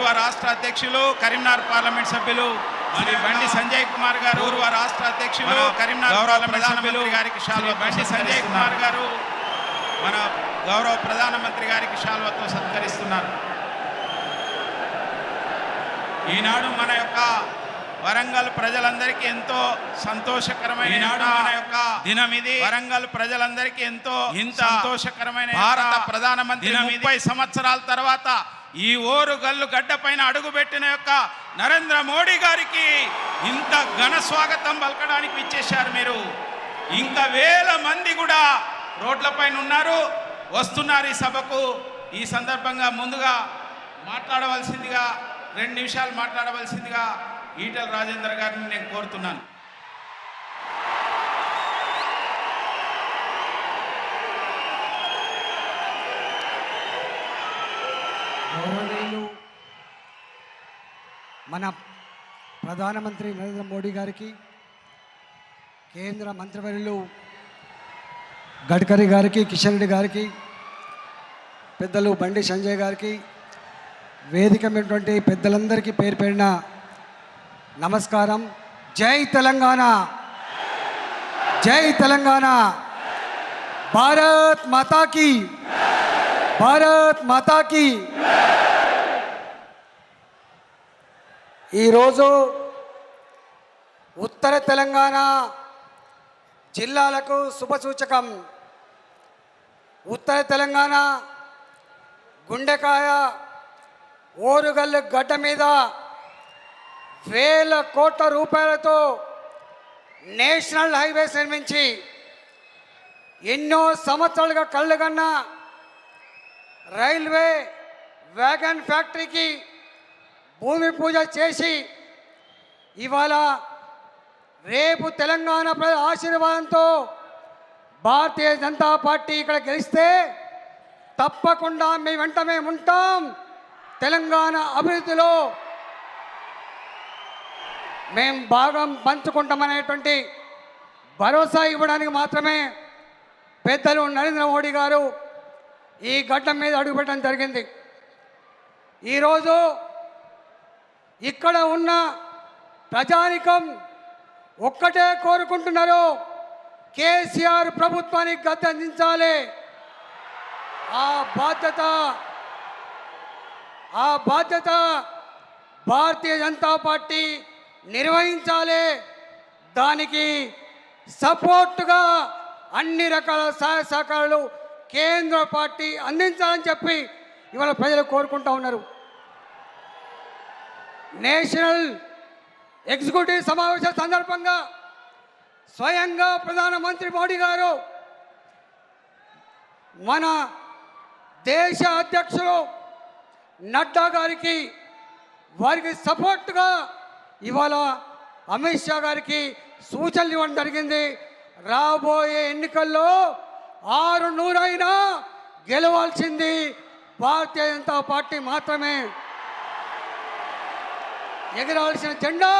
పూర్వ రాష్ట్ర అధ్యక్షులు కరీంనగర్ పార్లమెంట్ సభ్యులు శ్రీ బండి సంజయ్ కుమార్ గారు, పూర్వ రాష్ట్ర అధ్యక్షులు కరీంనగర్ ప్రధానమంత్రి గారికి శాల్వా, బండి సంజయ్ కుమార్ గారు మన గౌరవ ప్రధానమంత్రి గారికి శాల్వాతో సత్కరిస్తున్నారు. ఈనాడు మన యొక్క వరంగల్ ప్రజలందరికీ ఎంతో సంతోషకరమైన మన యొక్క దినం ఇది. వరంగల్ ప్రజలందరికీ ఎంతో సంతోషకరమైన భారత ప్రధానమంత్రి 30 సంవత్సరాల తర్వాత ఈ ఓరుగల్లు గడ్డ పైన అడుగుపెట్టిన యొక్క నరేంద్ర మోడీ గారికి ఇంత ఘన స్వాగతం పలకడానికి ఇచ్చేశారు మీరు. ఇంకా వేల మంది కూడా రోడ్లపైన ఉన్నారు, వస్తున్నారు ఈ సభకు. ఈ సందర్భంగా ముందుగా మాట్లాడవలసిందిగా 2 నిమిషాలు మాట్లాడవలసిందిగా ఈటెల రాజేందర్ గారిని నేను కోరుతున్నాను. గౌరవనీయులు మన ప్రధానమంత్రి నరేంద్ర మోడీ గారికి, కేంద్ర మంత్రివర్యులు గడ్కరీ గారికి, కిషన్ రెడ్డి గారికి, పెద్దలు బండి సంజయ్ గారికి, వేదికమైనటువంటి పెద్దలందరికీ పేరు పేరిన నమస్కారం. జై తెలంగాణ, జై తెలంగాణ, భారత్ మాతాకి, భారత్ మాతాకి. ఈరోజు ఉత్తర తెలంగాణ జిల్లాలకు శుభసూచకం. ఉత్తర తెలంగాణ గుండెకాయ ఓరుగల్లు గడ్డ మీద వేల కోట్ల రూపాయలతో నేషనల్ హైవేస్ నిర్మించి ఎన్నో సంవత్సరాలుగా కళ్ళుగన్న రైల్వే వ్యాగన్ ఫ్యాక్టరీకి భూమి పూజ చేసి ఇవాళ రేపు తెలంగాణ ప్రజల ఆశీర్వాదంతో భారతీయ జనతా పార్టీ ఇక్కడ గెలిస్తే తప్పకుండా మీ వెంట మేము ఉంటాం. తెలంగాణ అభివృద్ధిలో మేము భాగం పంచుకుంటామనేటువంటి భరోసా ఇవ్వడానికి మాత్రమే పెద్దలు నరేంద్ర మోడీ గారు ఈ గడ్డ మీద అడుగుపెట్టడం జరిగింది. ఈరోజు ఇక్కడ ఉన్న ప్రజానికం ఒక్కటే కోరుకుంటున్నారు, కేసీఆర్ ప్రభుత్వానికి గద్దె అందించాలి. ఆ బాధ్యత భారతీయ జనతా పార్టీ నిర్వహించాలి. దానికి సపోర్టుగా అన్ని రకాల సహాయ సహకారాలు కేంద్ర పార్టీ అందించాలని చెప్పి ఇవాళ ప్రజలు కోరుకుంటూ ఉన్నారు. నేషనల్ ఎగ్జిక్యూటివ్ సమావేశం సందర్భంగా స్వయంగా ప్రధానమంత్రి మోడీ గారు మన దేశ అధ్యక్షులు నడ్డా గారికి, వారికి సపోర్ట్గా ఇవాళ అమిత్ షా గారికి సూచనలు ఇవ్వడం జరిగింది. రాబోయే ఎన్నికల్లో 600 అయినా గెలవాల్సింది భారతీయ జనతా పార్టీ మాత్రమే. ఎగరాల్సిన జెండా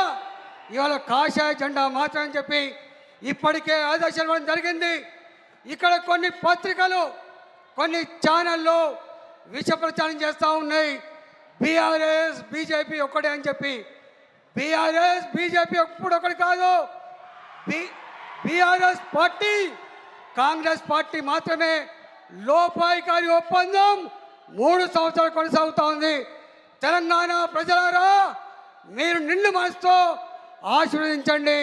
ఇవాళ కాషాయ జెండా మాత్రమే చెప్పి ఇప్పటికే ఆదేశాలు ఇవ్వడం జరిగింది. ఇక్కడ కొన్ని పత్రికలు, కొన్ని ఛానళ్ళు విష ప్రచారం చేస్తూ ఉన్నాయి. బీఆర్ఎస్ బీజేపీ ఒక్కటే అని చెప్పి. బీఆర్ఎస్ బీజేపీ ఎప్పుడు ఒకటి కాదు. బీఆర్ఎస్ పార్టీ కాంగ్రెస్ పార్టీ మాత్రమే. లోపాయికారి ఒప్పందం 3 సంవత్సరాలు కొనసాగుతూ ఉంది. తెలంగాణ ప్రజలారా, మీరు నిండు మనసుతో ఆశీర్వదించండి.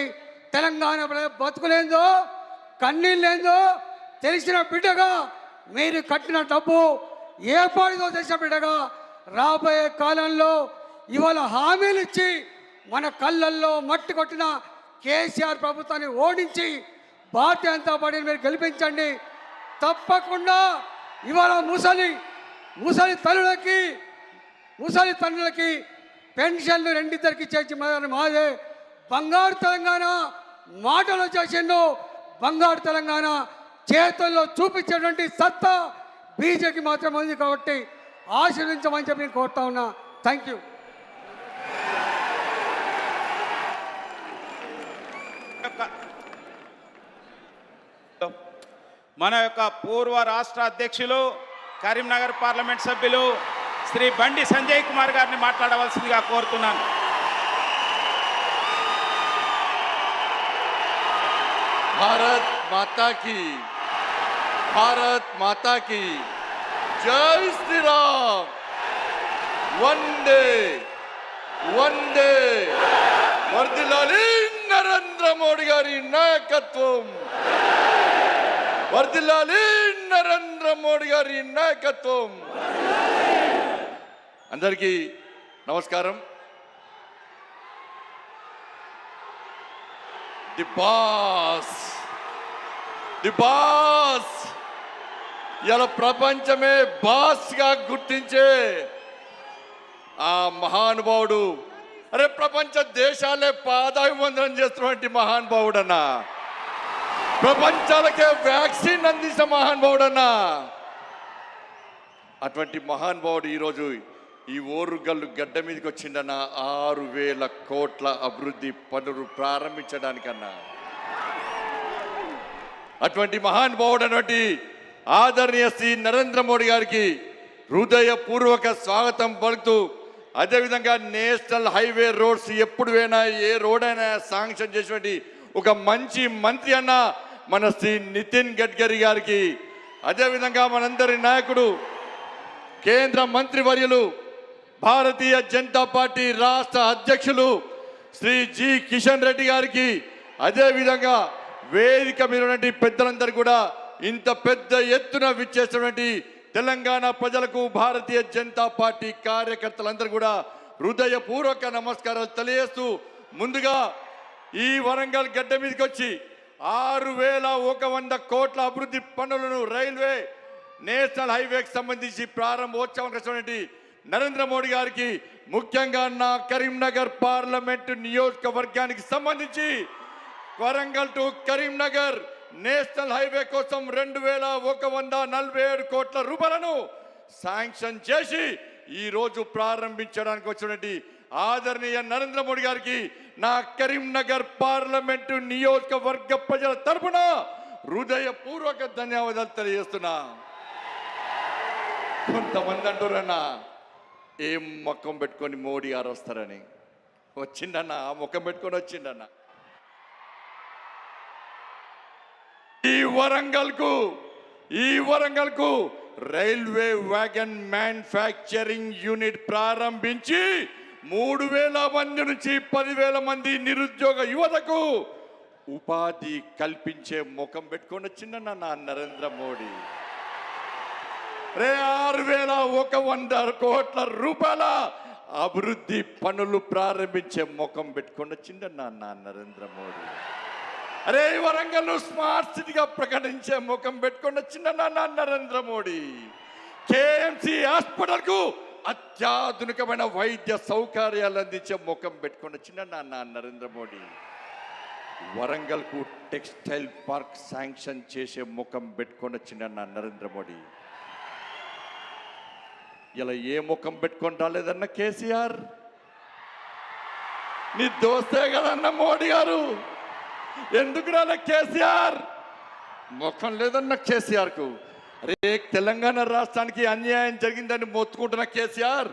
తెలంగాణ బతుకులేందో, కన్నీళ్ళేందో తెలిసిన బిడ్డగా, మీరు కట్టిన డబ్బు ఏ పాడితో తెలిసిన బిడ్డగా రాబోయే కాలంలో ఇవాళ హామీలు ఇచ్చి మన కళ్ళల్లో మట్టి కొట్టిన కేసీఆర్ ప్రభుత్వాన్ని ఓడించి భారతీయ జనతా పార్టీని మీరు గెలిపించండి. తప్పకుండా ఇవాళ ముసలి తల్లులకి పెన్షన్లు 2 ఇద్దరికి చేసి మాదే. బంగారు తెలంగాణ మాటలు చేసిండు, బంగారు తెలంగాణ చేతుల్లో చూపించేటువంటి సత్తా బీజేపీ మాత్రం ఉంది. కాబట్టి ఆశీర్వించమని చెప్పి నేను కోరుతా ఉన్నా. Thank you. మన యొక్క పూర్వ రాష్ట్ర అధ్యక్షులు కరీంనగర్ పార్లమెంట్ సభ్యులు శ్రీ బండి సంజయ్ కుమార్ గారిని మాట్లాడవలసిందిగా కోరుతున్నాను. भारत माता की, भारत माता की जय श्री राम. वंदे वंदे వర్ధిల్లాలి నరేంద్ర మోడీ గారి నాయకత్వం. వర్ధిల్లాలి నరేంద్ర మోడీ గారి నాయకత్వం. అందరికీ నమస్కారం. ది బాస్ ఇలా ప్రపంచమే బాస్ గా గుర్తించే ఆ మహానుభావుడు, అరే ప్రపంచ దేశాలే పాదాభివందనం చేస్తున్నటువంటి మహానుభావుడన్నా, ప్రపంచాలకే వ్యాక్సిన్ అందించిన మహానుభావుడన్నా, అటువంటి మహానుభావుడు ఈరోజు ఈ ఓరుగల్లు గడ్డ మీదకి వచ్చిందన్న 6,000 కోట్ల అభివృద్ధి పనులు ప్రారంభించడానికన్నా. అటువంటి మహానుభావుడు అటువంటి ఆదరణీయ శ్రీ నరేంద్ర మోడీ గారికి హృదయపూర్వక స్వాగతం పలుకుతూ, అదేవిధంగా నేషనల్ హైవే రోడ్స్ ఎప్పుడు పోయినా ఏ రోడ్ అయినా శాంక్షన్ చేసినటువంటి ఒక మంచి మంత్రి అన్న మన శ్రీ నితిన్ గడ్కరీ గారికి, అదేవిధంగా మనందరి నాయకుడు కేంద్ర మంత్రివర్యులు భారతీయ జనతా పార్టీ రాష్ట్ర అధ్యక్షులు శ్రీ జి కిషన్ రెడ్డి గారికి, అదేవిధంగా వేదిక మీద ఉన్నటువంటి పెద్దలందరూ కూడా ఇంత పెద్ద ఎత్తున విచ్చేసినటువంటి తెలంగాణ ప్రజలకు భారతీయ జనతా పార్టీ కార్యకర్తలందరూ కూడా హృదయపూర్వక నమస్కారాలు తెలియజేస్తూ, ముందుగా ఈ వరంగల్ గడ్డ మీదకి వచ్చి 6,100 కోట్ల అభివృద్ధి పనులను రైల్వే నేషనల్ హైవేకి సంబంధించి ప్రారంభోత్సవం చేసినటువంటి నరేంద్ర మోడీ గారికి, ముఖ్యంగా నా కరీంనగర్ పార్లమెంటు నియోజకవర్గానికి సంబంధించి Warangal to Karimnagar national highway కోసం 2,147 కోట్ల రూపాయలను శాంక్షన్ చేసి ఈ రోజు ప్రారంభించడానికి వచ్చినటువంటి ఆదరణీయ నరేంద్ర మోడీ గారికి నా కరీంనగర్ పార్లమెంటు నియోజకవర్గ ప్రజల తరపున హృదయపూర్వక ధన్యవాదాలు తెలియజేస్తున్నా. కొంతమంది అంటారన్నా ఏం ముఖం పెట్టుకొని మోడీ గారు వస్తారని, వచ్చిండన్న ఆ ముఖం పెట్టుకొని వచ్చిండన్న. ఈ వరంగల్ కు రైల్వే వ్యాగన్ మ్యానుఫ్యాక్చరింగ్ యూనిట్ ప్రారంభించి 3,000 మంది నుంచి 10,000 మంది నిరుద్యోగ యువతకు ఉపాధి కల్పించే ముఖం పెట్టుకొని వచ్చిందన్న నా నరేంద్ర మోడీ. 6,100 కోట్ల రూపాయల అభివృద్ధి పనులు ప్రారంభించే ముఖం పెట్టుకొని వచ్చిందన్న నా నరేంద్ర మోడీ. అరే వరంగల్ స్మార్ట్ సిటీగా ప్రకటించే ముఖం పెట్టుకొని వచ్చిందన్న నా నరేంద్ర మోడీ. కేఎంసి హాస్పిటల్ కు అత్యాధునికమైన వైద్య సౌకర్యాలు అందించే ముఖం పెట్టుకొని వచ్చిందన్న నా నరేంద్ర మోడీ. వరంగల్ కు టెక్స్టైల్ పార్క్ శాంక్షన్ చేసే ముఖం పెట్టుకొని వచ్చిందన్న నరేంద్ర మోడీ. ఇలా ఏ ముఖం పెట్టుకొని రాలేదన్న కేసీఆర్, నీ దోస్తే కదన్న మోడీ గారు, ఎందుకు రాలే కేసీఆర్? ముఖం లేదన్న కేసీఆర్ కు. అరే తెలంగాణ రాష్ట్రానికి అన్యాయం జరిగిందని మొత్తుకుంటున్న కేసీఆర్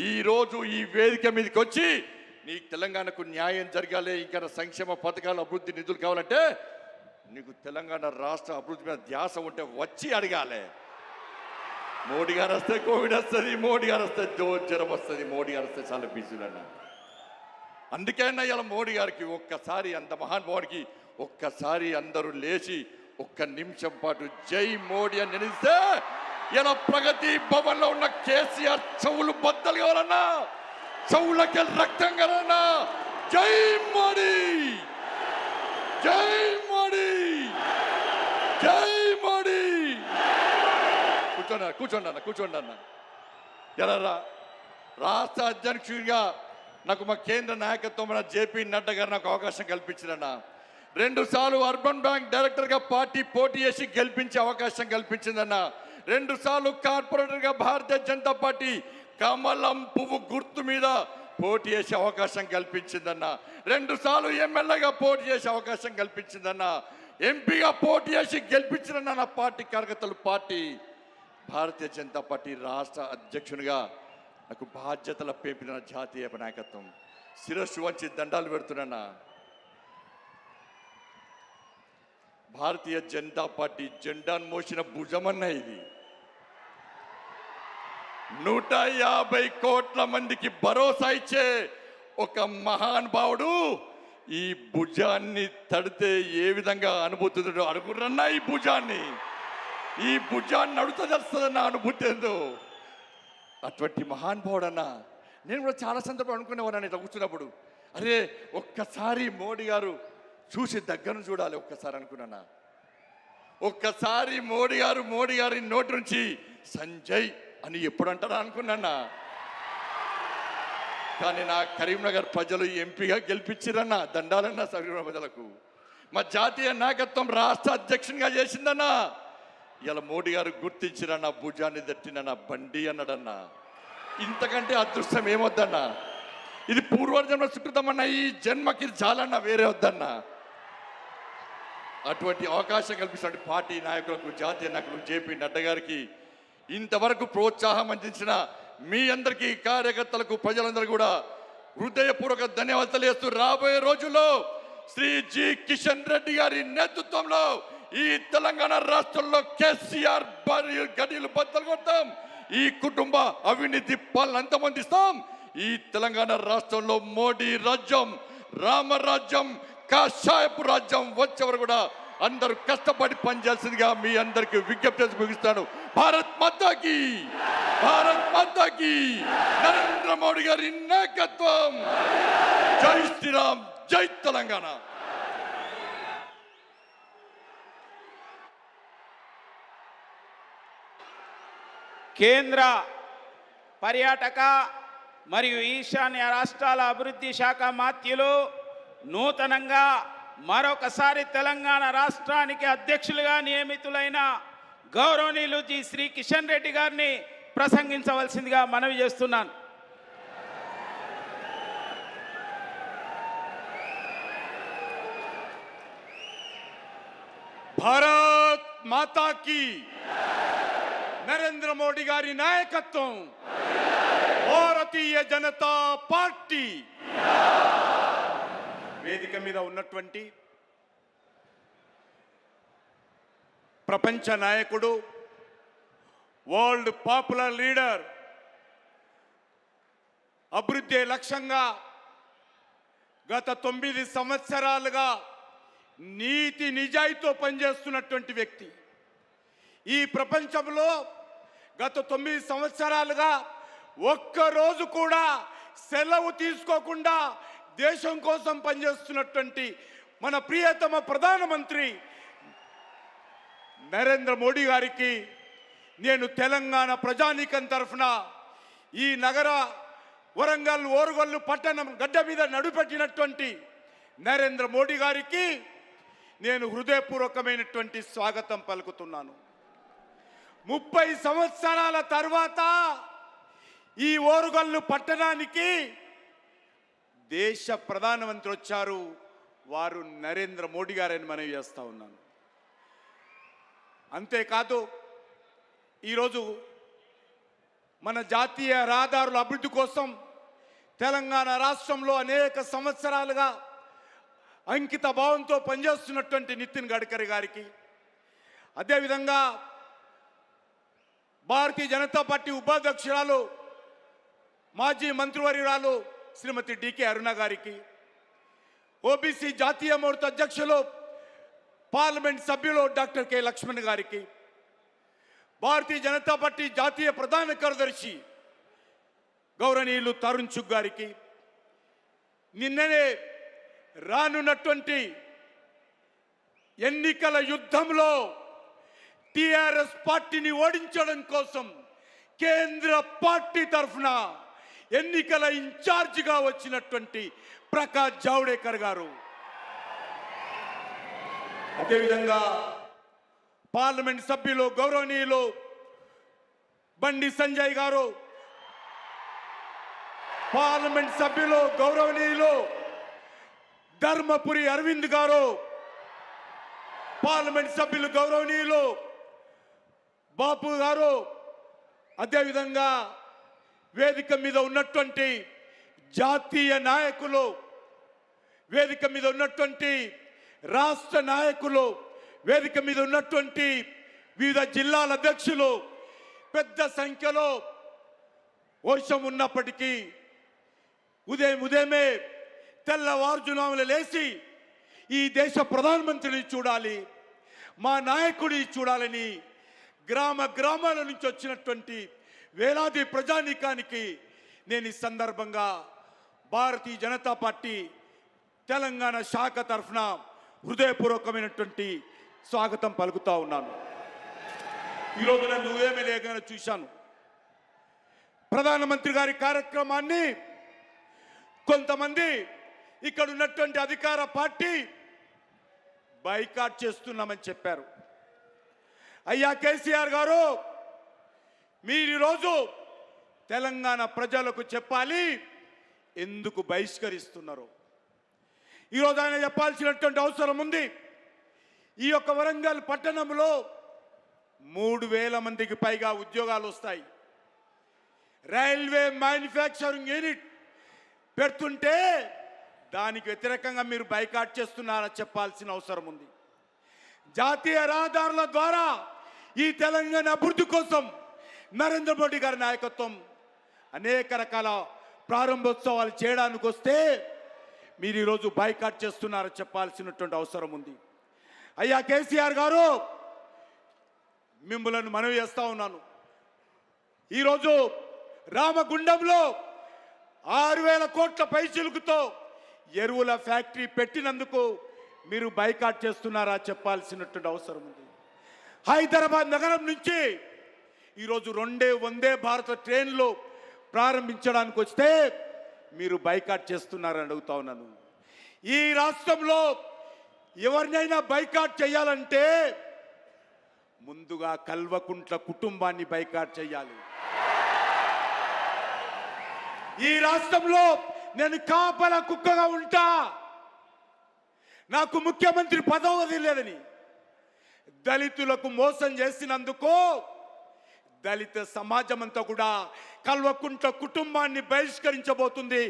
ఈ రోజు ఈ వేదిక మీదకి వచ్చి నీకు తెలంగాణకు న్యాయం జరగాలి, ఇంకా సంక్షేమ పథకాలు అభివృద్ధి నిధులు కావాలంటే నీకు తెలంగాణ రాష్ట్ర అభివృద్ధి మీద ధ్యాస ఉంటే వచ్చి అడగాలి. మోడీ గారు వస్తే కోవిడ్ వస్తుంది, మోడీ గారు వస్తే జ్వరం వస్తుంది, మోడీ గారు వస్తే చాలా బిజీలన్న. అందుకైనా ఇలా మోడీ గారికి ఒక్కసారి, అంత మహానుభావుడికి ఒక్కసారి అందరూ లేచి ఒక్క నిమిషం పాటు జై మోడీ అని నిలిస్తే ఇలా ప్రగతి భవన్ లో ఉన్న కేసీఆర్ చెవులు బద్దలు కావాలన్నా, చెవులకి రక్తం కావాలన్నా. జై మోడీ, జై మోడీ, జై మోడీ. కూర్చోండి అన్న. ఎలా రాష్ట్ర అధ్యక్షుడిగా నాకు మా కేంద్ర నాయకత్వం జేపీ నడ్డా గారు నాకు అవకాశం కల్పించారన్న. 2 సార్లు అర్బన్ బ్యాంక్ డైరెక్టర్గా పార్టీ పోటీ చేసి గెలిపించే అవకాశం కల్పించిందన్న. 2 సార్లు కార్పొరేటర్గా భారతీయ జనతా పార్టీ కమలం పువ్వు గుర్తు మీద పోటీ చేసే అవకాశం కల్పించిందన్న. 2 సార్లు ఎమ్మెల్యేగా పోటీ చేసే అవకాశం కల్పించిందన్న. ఎంపీగా పోటీ చేసి గెలిపించిందన్న. నా పార్టీ కార్యకర్తలు, పార్టీ భారతీయ జనతా పార్టీ రాష్ట్ర అధ్యక్షునిగా నాకు బాధ్యతల పేపిన జాతీయ నాయకత్వం శిరస్సు వంచి దండాలు పెడుతున్నా. భారతీయ జనతా పార్టీ జెండాను మోసిన భుజమన్న ఇది. 150 కోట్ల మందికి భరోసా ఇచ్చే ఒక మహానుభావుడు ఈ భుజాన్ని తడితే ఏ విధంగా అనుభూతుందో అనుకున్నా. ఈ భుజాన్ని నడుతదన్న అనుభూతి ఏందో అటువంటి మహానుభావుడు అన్న. నేను కూడా చాలా సందర్భం అనుకునేవాడిని ఇట్లా కూర్చున్నప్పుడు, అరే ఒక్కసారి మోడీ గారు చూసి దగ్గరను చూడాలి ఒక్కసారి అనుకున్నా. ఒక్కసారి మోడీ గారి నోటి నుంచి సంజయ్ అని ఎప్పుడు అంటారా అనుకున్నా. కానీ నా కరీంనగర్ ప్రజలు ఎంపీగా గెలిపించిరన్నా. దండాలన్నా కరీంనగర్ ప్రజలకు. మా జాతీయ నాయకత్వం రాష్ట్ర అధ్యక్షునిగా చేసిందన్నా. ఇలా మోడీ గారు గుర్తించిరన్నా, భుజాన్ని దట్టినన్నా, బండి అన్నాడన్నా. ఇంతకంటే అదృష్టం ఏమొద్దన్నా. ఇది పూర్వజన్మ సుకృతమన్నా. ఈ జన్మకి చాలన్నా, వేరే వద్దన్నా. అటువంటి అవకాశం కల్పిస్తున్న పార్టీ నాయకులకు, జాతీయ నాయకులకు, జేపీ నడ్డా గారికి, ఇంతవరకు ప్రోత్సాహం అందించిన మీ అందరికీ, కార్యకర్తలకు, ప్రజలందరూ కూడా హృదయపూర్వక ధన్యవాదాలు తెలియజేస్తూ, రాబోయే రోజుల్లో శ్రీ జి కిషన్ రెడ్డి గారి నేతృత్వంలో ఈ తెలంగాణ రాష్ట్రంలో కేసీఆర్ గడిలు బద్దలు కొడతాం. ఈ కుటుంబ అవినీతి పాలన అంతమందిస్తాం. ఈ తెలంగాణ రాష్ట్రంలో మోడీ రాజ్యం, రామరాజ్యం, కాషాయపు రాజ్యం వచ్చేవారు కూడా అందరూ కష్టపడి పనిచేయాల్సిందిగా మీ అందరికీ విజ్ఞప్తి చేసి ముగిస్తాను. భారత్ మాతాకి, భారత్ మాతాకి, నరేంద్ర మోడీ గారి నాయకత్వం. జై శ్రీరామ్, జై తెలంగాణ. కేంద్ర పర్యాటక మరియు ఈశాన్య రాష్ట్రాల అభివృద్ధి శాఖ మాత్యులు నూతనంగా మరొకసారి తెలంగాణ రాష్ట్రానికి అధ్యక్షులుగా నియమితులైన గౌరవనీయులు జి శ్రీ కిషన్ రెడ్డి గారిని ప్రసంగించవలసిందిగా మనవి చేస్తున్నాను. భారత్ మాతాకి, నరేంద్ర మోడీ గారి నాయకత్వం, భారతీయ జనతా పార్టీ. వేదిక మీద ఉన్నటువంటి ప్రపంచ నాయకుడు, వరల్డ్ పాపులర్ లీడర్, అభివృద్ధి లక్ష్యంగా గత 9 సంవత్సరాలుగా నీతి నిజాయితీతో పనిచేస్తున్నటువంటి వ్యక్తి. ఈ ప్రపంచంలో గత 9 సంవత్సరాలుగా ఒక్కరోజు కూడా సెలవు తీసుకోకుండా దేశం కోసం పనిచేస్తున్నటువంటి మన ప్రియతమ ప్రధానమంత్రి నరేంద్ర మోడీ గారికి నేను తెలంగాణ ప్రజానీకం తరఫున ఈ నగర వరంగల్ ఓరుగల్లు పట్టణం గడ్డ మీద నడుపెట్టినటువంటి నరేంద్ర మోడీ గారికి నేను హృదయపూర్వకమైనటువంటి స్వాగతం పలుకుతున్నాను. 30 సంవత్సరాల తర్వాత ఈ ఓరుగల్లు పట్టణానికి దేశ ప్రధానమంత్రి వచ్చారు. వారు నరేంద్ర మోడీ గారని మనవి చేస్తా ఉన్నాను. అంతేకాదు, ఈరోజు మన జాతీయ రహదారుల అభివృద్ధి కోసం తెలంగాణ రాష్ట్రంలో అనేక సంవత్సరాలుగా అంకిత భావంతో పనిచేస్తున్నటువంటి నితిన్ గడ్కరీ గారికి, అదేవిధంగా భారతీయ జనతా పార్టీ ఉపాధ్యక్షురాలు మాజీ మంత్రివర్యురాలు శ్రీమతి డికే అరుణ గారికి, ఓబీసీ జాతీయ మోర్చా అధ్యక్షులు పార్లమెంట్ సభ్యులు డాక్టర్ కె లక్ష్మణ్ గారికి, భారతీయ జనతా పార్టీ జాతీయ ప్రధాన కార్యదర్శి గౌరవనీయులు తరుణ్ చుగ్ గారికి, నిన్ననే రానున్నటువంటి ఎన్నికల యుద్ధంలో టిఆర్ఎస్ పార్టీని ఓడించడం కోసం కేంద్ర పార్టీ తరఫున ఎన్నికల ఇన్ఛార్జిగా వచ్చినటువంటి ప్రకాష్ జావడేకర్ గారు, అదేవిధంగా పార్లమెంట్ సభ్యులు గౌరవనీయులు బండి సంజయ్ గారు, పార్లమెంట్ సభ్యులు గౌరవనీయులు ధర్మపురి అరవింద్ గారు, పార్లమెంట్ సభ్యులు గౌరవనీయులు బాపు గారు, అదేవిధంగా వేదిక మీద ఉన్నటువంటి జాతీయ నాయకులు, వేదిక మీద ఉన్నటువంటి రాష్ట్ర నాయకులు, వేదిక మీద ఉన్నటువంటి వివిధ జిల్లాల అధ్యక్షులు పెద్ద సంఖ్యలో వర్షం ఉన్నప్పటికీ ఉదయమే తెల్లవారుజామున లేచి ఈ దేశ ప్రధానమంత్రిని చూడాలి, మా నాయకుడిని చూడాలని గ్రామాల నుంచి వచ్చినటువంటి వేలాది ప్రజానీకానికి నేను ఈ సందర్భంగా భారతీయ జనతా పార్టీ తెలంగాణ శాఖ తరఫున హృదయపూర్వకమైనటువంటి స్వాగతం పలుకుతా ఉన్నాను. ఈరోజు నేను ఉదయమే లేఖన చూశాను. ప్రధానమంత్రి గారి కార్యక్రమాన్ని కొంతమంది ఇక్కడ ఉన్నటువంటి అధికార పార్టీ బైకాట్ చేస్తున్నామని చెప్పారు. అయ్యా కేసీఆర్ గారు, మీరు ఈరోజు తెలంగాణ ప్రజలకు చెప్పాలి ఎందుకు బహిష్కరిస్తున్నారు. ఈరోజు ఆయన చెప్పాల్సినటువంటి అవసరం ఉంది. ఈ యొక్క వరంగల్ పట్టణంలో 3,000 మందికి పైగా ఉద్యోగాలు వస్తాయి. రైల్వే మ్యానుఫ్యాక్చరింగ్ యూనిట్ పెడుతుంటే దానికి వ్యతిరేకంగా మీరు బైకాట్ చేస్తున్నారని చెప్పాల్సిన అవసరం ఉంది. జాతీయ రహదారుల ద్వారా ఈ తెలంగాణ అభివృద్ధి కోసం నరేంద్ర మోడీ గారి నాయకత్వం అనేక రకాల ప్రారంభోత్సవాలు చేయడానికి వస్తే మీరు ఈరోజు బైకాట్ చేస్తున్నారని చెప్పాల్సినటువంటి అవసరం ఉంది. అయ్యా కేసీఆర్ గారు, మిమ్మల్ని మనవి చేస్తా ఉన్నాను. ఈరోజు రామగుండంలో 6,000 కోట్ల పైచిలుకుతో ఎరువుల ఫ్యాక్టరీ పెట్టినందుకు మీరు బైకాట్ చేస్తున్నారా చెప్పాల్సినటువంటి అవసరం ఉంది. హైదరాబాద్ నగరం నుంచి ఈరోజు 2 వందే భారత ట్రైన్లు ప్రారంభించడానికి వస్తే మీరు బైకాట్ చేస్తున్నారని అడుగుతా ఉన్నాను. ఈ రాష్ట్రంలో ఎవరినైనా బైకాట్ చేయాలంటే ముందుగా కల్వకుంట్ల కుటుంబాన్ని బైకాట్ చేయాలి. ఈ రాష్ట్రంలో నేను కాపలా కుక్కగా ఉంటా, నాకు ముఖ్యమంత్రి పదవి లేదని దళితులకు మోసం చేసినందుకు దళిత సమాజం అంతా కూడా కల్వకుంట్ల కుటుంబాన్ని బహిష్కరించబోతుంది,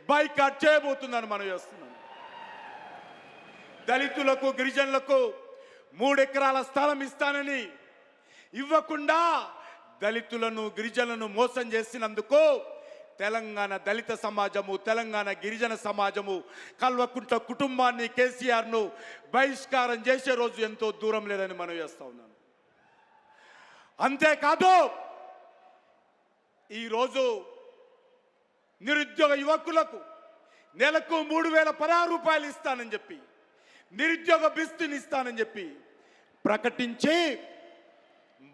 బైకాట్ చేయబోతుందని మనం చేస్తున్నాం. దళితులకు గిరిజనులకు 3 ఎకరాల స్థలం ఇస్తానని ఇవ్వకుండా దళితులను గిరిజనులను మోసం చేసినందుకు తెలంగాణ దళిత సమాజము, తెలంగాణ గిరిజన సమాజము కల్వకుంట్ల కుటుంబాన్ని, కేసీఆర్ను బహిష్కారం చేసే రోజు ఎంతో దూరం లేదని మనం చేస్తా ఉన్నాను. అంతేకాదు, ఈరోజు నిరుద్యోగ యువకులకు నెలకు 3,016 రూపాయలు ఇస్తానని చెప్పి, నిరుద్యోగ బిస్తుని ఇస్తానని చెప్పి ప్రకటించి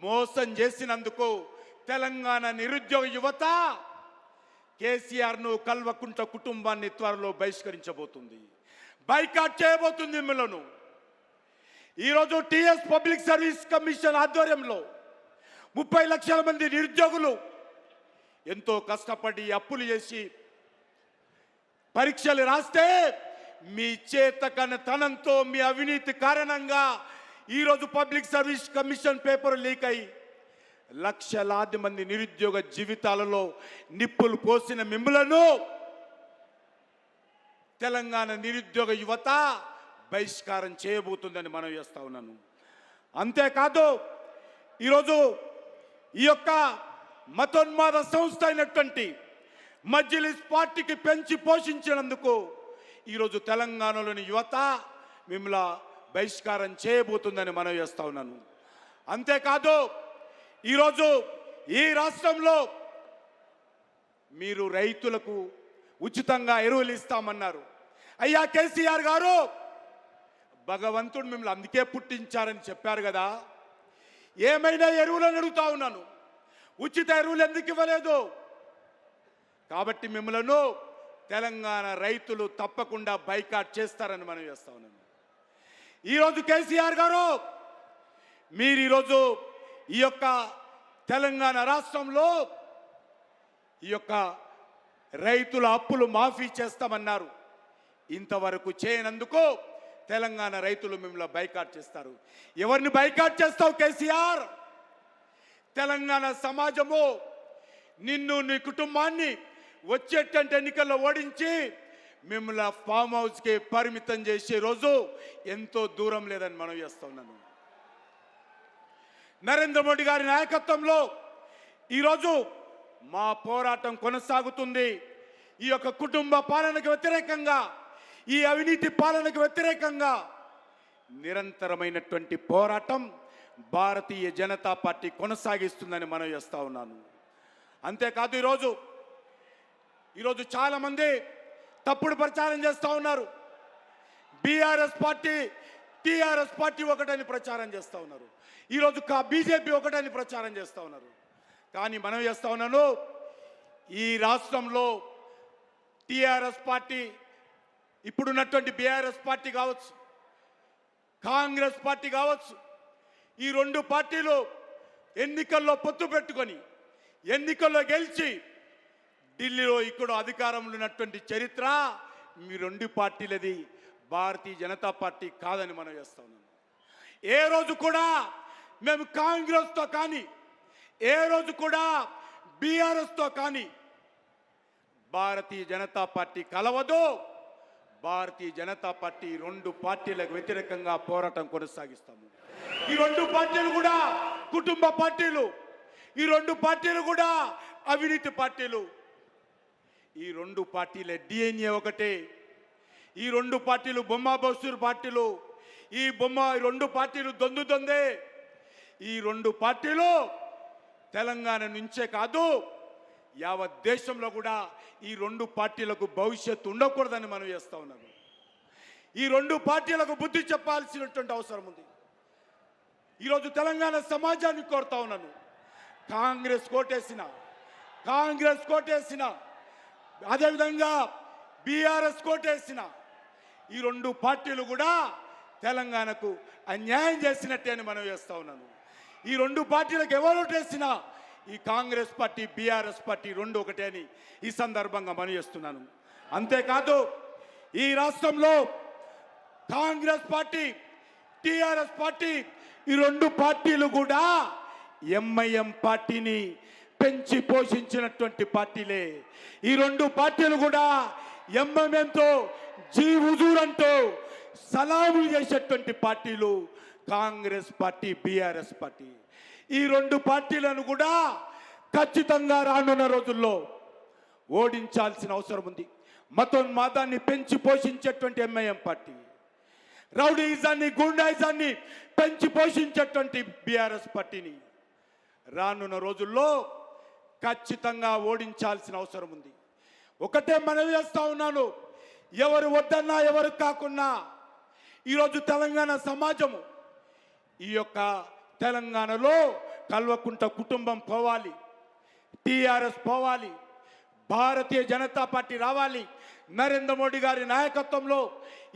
మోసం చేసినందుకు తెలంగాణ నిరుద్యోగ యువత కేసీఆర్ను, కల్వకుంట్ల కుటుంబాన్ని త్వరలో బహిష్కరించబోతుంది, బైకాట్ చేయబోతుంది మిమ్మల్ని. ఈరోజు టీఎస్ పబ్లిక్ సర్వీస్ కమిషన్ ఆధ్వర్యంలో 30 లక్షల మంది నిరుద్యోగులు ఎంతో కష్టపడి అప్పులు చేసి పరీక్షలు రాస్తే మీ చేతకనతనంతో, మీ అవినీతి కారణంగా ఈరోజు public service commission paper leak అయి లక్షలాది మంది నిరుద్యోగ జీవితాలలో నిప్పులు పోసిన మిమ్మలను తెలంగాణ నిరుద్యోగ యువత బహిష్కారం చేయబోతుందని మనం చేస్తా ఉన్నాను. అంతేకాదు, ఈరోజు ఈ యొక్క మతోన్మాద సంస్థ అయినటువంటి మజ్లిస్ పార్టీకి పెంచి పోషించినందుకు ఈరోజు తెలంగాణలోని యువత మిమ్మల్ని బహిష్కారం చేయబోతుందని మనం చేస్తా ఉన్నాను. అంతేకాదు, ఈరోజు ఈ రాష్ట్రంలో మీరు రైతులకు ఉచితంగా ఎరువులు ఇస్తామన్నారు. అయ్యా కేసీఆర్ గారు, భగవంతుడు మిమ్మల్ని అందుకే పుట్టించారని చెప్పారు కదా, ఏమైనా ఎరువులను అడుగుతా ఉన్నాను, ఉచిత ఎరువులు ఎందుకు ఇవ్వలేదు? కాబట్టి మిమ్మల్ని తెలంగాణ రైతులు తప్పకుండా బైకాట్ చేస్తారని మనం చేస్తా ఉన్నాను. ఈరోజు కేసీఆర్ గారు, మీరు ఈరోజు ఈ యొక్క తెలంగాణ రాష్ట్రంలో ఈ యొక్క రైతుల అప్పులు మాఫీ చేస్తామన్నారు. ఇంతవరకు చేయనందుకు తెలంగాణ రైతులు మిమ్మల్ని బైకాట్ చేస్తారు. ఎవరిని బైకాట్ చేస్తావు కేసీఆర్? తెలంగాణ సమాజము నిన్ను నీ కుటుంబాన్ని వచ్చేటంటే ఎన్నికల్లో ఓడించి మిమ్మల్ని ఫామ్ హౌస్కి పరిమితం చేసే రోజు ఎంతో దూరం లేదని మనం చేస్తా ఉన్నాను. నరేంద్ర మోడీ గారి నాయకత్వంలో ఈరోజు మా పోరాటం కొనసాగుతుంది. ఈ యొక్క కుటుంబ పాలనకు వ్యతిరేకంగా, ఈ అవినీతి పాలనకు వ్యతిరేకంగా నిరంతరమైనటువంటి పోరాటం భారతీయ జనతా పార్టీ కొనసాగిస్తుందని మనం చేస్తా ఉన్నాను. అంతేకాదు ఈరోజు చాలా మంది తప్పుడు ప్రచారం చేస్తూ ఉన్నారు. బీఆర్ఎస్ పార్టీ టీఆర్ఎస్ పార్టీ ఒకటని ప్రచారం చేస్తూ ఉన్నారు. ఈరోజు బీజేపీ ఒకటని ప్రచారం చేస్తూ ఉన్నారు. కానీ మనం చేస్తా ఉన్నాను, ఈ రాష్ట్రంలో టీఆర్ఎస్ పార్టీ, ఇప్పుడున్నటువంటి బీఆర్ఎస్ పార్టీ కావచ్చు, కాంగ్రెస్ పార్టీ కావచ్చు, ఈ రెండు పార్టీలు ఎన్నికల్లో పొత్తు పెట్టుకొని ఎన్నికల్లో గెలిచి ఢిల్లీలో ఇక్కడ అధికారంలో ఉన్నటువంటి చరిత్ర మీ రెండు పార్టీలది, భారతీయ జనతా పార్టీ కాదని మనం చేస్తా ఉన్నాం. ఏ రోజు కూడా మేము కాంగ్రెస్తో కానీ, ఏ రోజు కూడా బీఆర్ఎస్తో కానీ భారతీయ జనతా పార్టీ కలవదు. భారతీయ జనతా పార్టీ రెండు పార్టీలకు వ్యతిరేకంగా పోరాటం కొనసాగిస్తాము. ఈ రెండు పార్టీలు కూడా కుటుంబ పార్టీలు, ఈ రెండు పార్టీలు కూడా అవినీతి పార్టీలు. ఈ రెండు పార్టీల డిఎన్ఏ ఒకటే. ఈ రెండు పార్టీలు బొమ్మ బొస్సూరు పార్టీలు. ఈ రెండు పార్టీలు దొందే. ఈ రెండు పార్టీలు తెలంగాణ నుంచే కాదు, యావత్ దేశంలో కూడా ఈ రెండు పార్టీలకు భవిష్యత్తు ఉండకూడదని మనం చేస్తా ఉన్నాము. ఈ రెండు పార్టీలకు బుద్ధి చెప్పాల్సినటువంటి అవసరం ఉంది. ఈరోజు తెలంగాణ సమాజాన్ని కోరుతా ఉన్నాను, కాంగ్రెస్ కోటేసిన అదేవిధంగా బీఆర్ఎస్ కోటేసిన ఈ రెండు పార్టీలు కూడా తెలంగాణకు అన్యాయం చేసినట్టే అని మనం చేస్తా ఉన్నాను. ఈ రెండు పార్టీలకు ఎవరు ఓటేసినా ఈ కాంగ్రెస్ పార్టీ బీఆర్ఎస్ పార్టీ రెండు ఒకటే అని ఈ సందర్భంగా మనం చేస్తున్నాను. అంతేకాదు ఈ రాష్ట్రంలో కాంగ్రెస్ పార్టీ టీఆర్ఎస్ పార్టీ ఈ రెండు పార్టీలు కూడా ఎంఐఎం పార్టీని పెంచి పోషించినటువంటి పార్టీలే. ఈ రెండు పార్టీలు కూడా ఎంఐఎంతో జీ హుజూర్ అంటూ సలాములు చేసేటువంటి పార్టీలు కాంగ్రెస్ పార్టీ బీఆర్ఎస్ పార్టీ. ఈ రెండు పార్టీలను కూడా ఖచ్చితంగా రానున్న రోజుల్లో ఓడించాల్సిన అవసరం ఉంది. మతోన్మాదాన్ని పెంచి పోషించేటువంటి ఎంఐఎం పార్టీ, రౌడీయిజాన్ని గూండాయిజాన్ని పెంచి పోషించేటువంటి బీఆర్ఎస్ పార్టీని రానున్న రోజుల్లో ఖచ్చితంగా ఓడించాల్సిన అవసరం ఉంది. ఒకటే మనవి చేస్తా ఉన్నాను, ఎవరు వద్దన్నా ఎవరు కాకున్నా ఈరోజు తెలంగాణ సమాజము, ఈ యొక్క తెలంగాణలో కల్వకుంట కుటుంబం పోవాలి, టీఆర్ఎస్ పోవాలి, భారతీయ జనతా పార్టీ రావాలి, నరేంద్ర మోడీ గారి నాయకత్వంలో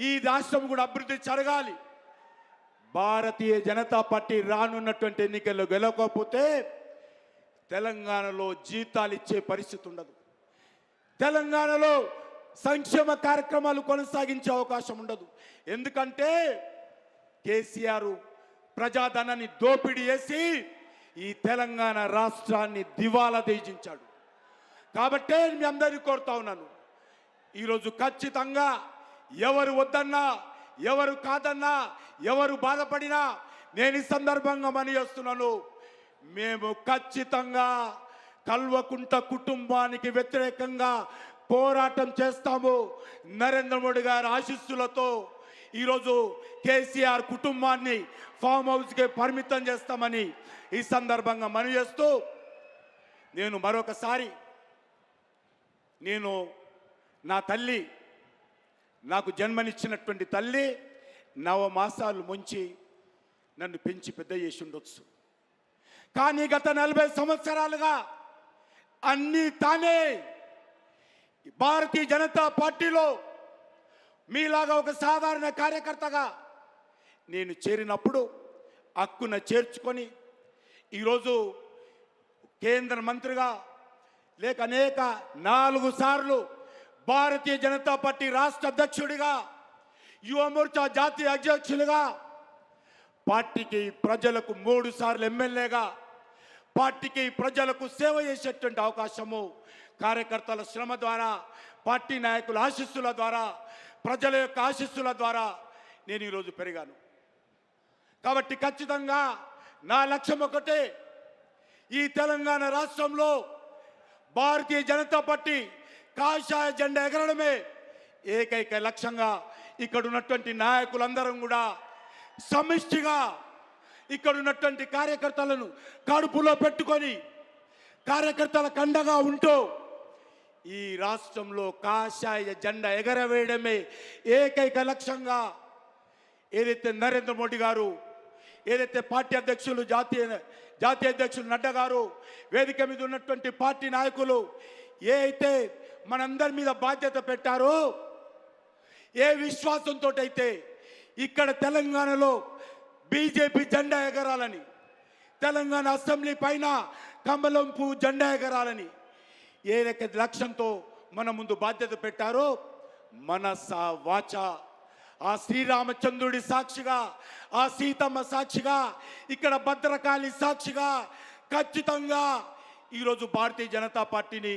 ఈ రాష్ట్రం కూడా అభివృద్ధి జరగాలి. భారతీయ జనతా పార్టీ రానున్నటువంటి ఎన్నికల్లో గెలవకపోతే తెలంగాణలో జీతాలు ఇచ్చే పరిస్థితి ఉండదు. తెలంగాణలో సంక్షేమ కార్యక్రమాలు కొనసాగించే అవకాశం ఉండదు. ఎందుకంటే కేసీఆర్ ప్రజాధనాన్ని దోపిడీ చేసి ఈ తెలంగాణ రాష్ట్రాన్ని దివాలా తీయించాడు. కాబట్టే మీ అందరినీ కోరుతా ఉన్నాను, ఈరోజు ఖచ్చితంగా ఎవరు వద్దన్నా ఎవరు కాదన్నా ఎవరు బాధపడినా నేను ఈ సందర్భంగా మనవి చేస్తున్నాను, మేము ఖచ్చితంగా కల్వకుంట కుటుంబానికి వ్యతిరేకంగా పోరాటం చేస్తాము. నరేంద్ర మోడీ గారి ఆశీస్సులతో ఈరోజు కేసీఆర్ కుటుంబాన్ని ఫామ్ హౌస్కి పరిమితం చేస్తామని ఈ సందర్భంగా మనవి చేస్తూ, నేను మరొకసారి నా తల్లి, నాకు జన్మనిచ్చినటువంటి తల్లి 9 మాసాలు ముంచి నన్ను పెంచి పెద్ద చేసి ఉండొచ్చు. కానీ గత 40 సంవత్సరాలుగా అన్నీ తానే భారతీయ జనతా పార్టీలో మీలాగా ఒక సాధారణ కార్యకర్తగా నేను చేరినప్పుడు హక్కున చేర్చుకొని ఈరోజు కేంద్ర మంత్రిగా లేక అనేక 4 సార్లు భారతీయ జనతా పార్టీ రాష్ట్ర అధ్యక్షుడిగా, యువ మోర్చా జాతీయ అధ్యక్షులుగా, పార్టీకి ప్రజలకు 3 సార్లు ఎమ్మెల్యేగా పార్టీకి ప్రజలకు సేవ చేసేటువంటి అవకాశము కార్యకర్తల శ్రమ ద్వారా, పార్టీ నాయకుల ఆశీస్సుల ద్వారా, ప్రజల యొక్క ఆశీస్సుల ద్వారా నేను ఈరోజు పెరిగాను. కాబట్టి ఖచ్చితంగా నా లక్ష్యం ఒకటే, ఈ తెలంగాణ రాష్ట్రంలో భారతీయ జనతా పార్టీ కాషాయ జెండా ఎగరడమే ఏకైక లక్ష్యంగా ఇక్కడ ఉన్నటువంటి నాయకులందరం కూడా సమిష్టిగా ఇక్కడ ఉన్నటువంటి కార్యకర్తలను కడుపులో పెట్టుకొని కార్యకర్తల కండగా ఉంటూ ఈ రాష్ట్రంలో కాషాయ జెండా ఎగరవేయడమే ఏకైక లక్ష్యంగా ఏదైతే నరేంద్ర మోడీ గారు, ఏదైతే పార్టీ అధ్యక్షులు జాతీయ అధ్యక్షులు నడ్డా గారు, వేదిక మీద ఉన్నటువంటి పార్టీ నాయకులు ఏ అయితే మనందరి మీద బాధ్యత పెట్టారో, ఏ విశ్వాసంతో అయితే ఇక్కడ తెలంగాణలో బీజేపీ జెండా ఎగరాలని, తెలంగాణ అసెంబ్లీ పైన కమలం పువ్వు జెండా ఎగరాలని ఏ లక్ష్యంతో మన ముందు బాధ్యత పెట్టారో, మనస వాచ ఆ శ్రీరామచంద్రుడి సాక్షిగా, ఆ సీతమ్మ సాక్షిగా, ఇక్కడ భద్రకాళి సాక్షిగా ఖచ్చితంగా ఈరోజు భారతీయ జనతా పార్టీని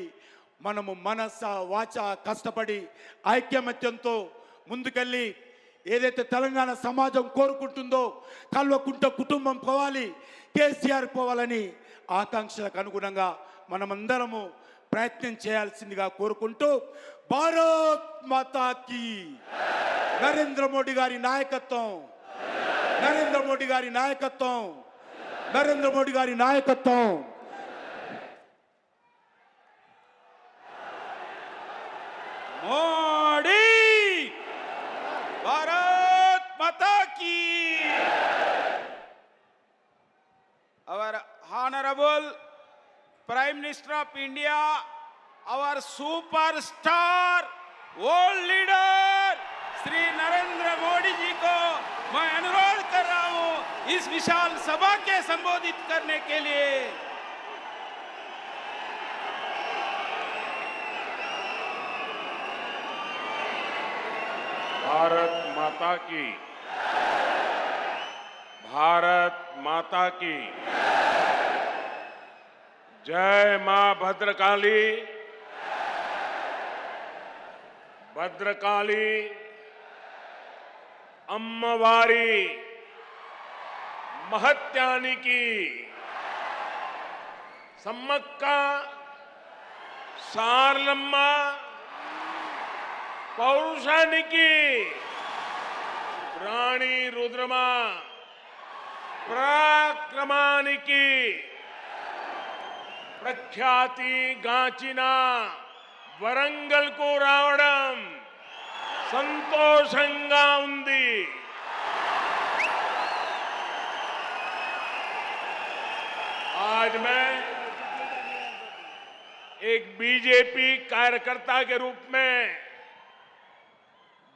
మనము మనస వాచ కష్టపడి ఐక్యమత్యంతో ముందుకెళ్ళి ఏదైతే తెలంగాణ సమాజం కోరుకుంటుందో, కల్వకుంట కుటుంబం పోవాలి, కేసీఆర్ పోవాలని ఆకాంక్షలకు అనుగుణంగా మనమందరము ప్రయత్నం చేయాల్సిందిగా కోరుకుంటూ, భారత్ మాతాకి నరేంద్ర మోడీ గారి నాయకత్వం, నరేంద్ర మోడీ గారి నాయకత్వం, నరేంద్ర మోడీ గారి నాయకత్వం. మోడీ భారత్ మాతా की our honorable prime minister of india, our superstar world leader Shri Narendra Modi ji को मैं अनुरोध कर रहा हूं इस विशाल सभा के संबोधित करने के लिए। भारत माता की, भारत माता की जय। मां भद्रकाली, भद्रकाली अम्मवारी महत्यानी की सम्मक्का सारलम्मा पौरुषानिकी रानी रुद्रमा पराक्रमानिकी प्रख्याति गांचिना वरंगल को रावणम संतोषंगा उंदी। आज मैं एक बीजेपी कार्यकर्ता के रूप में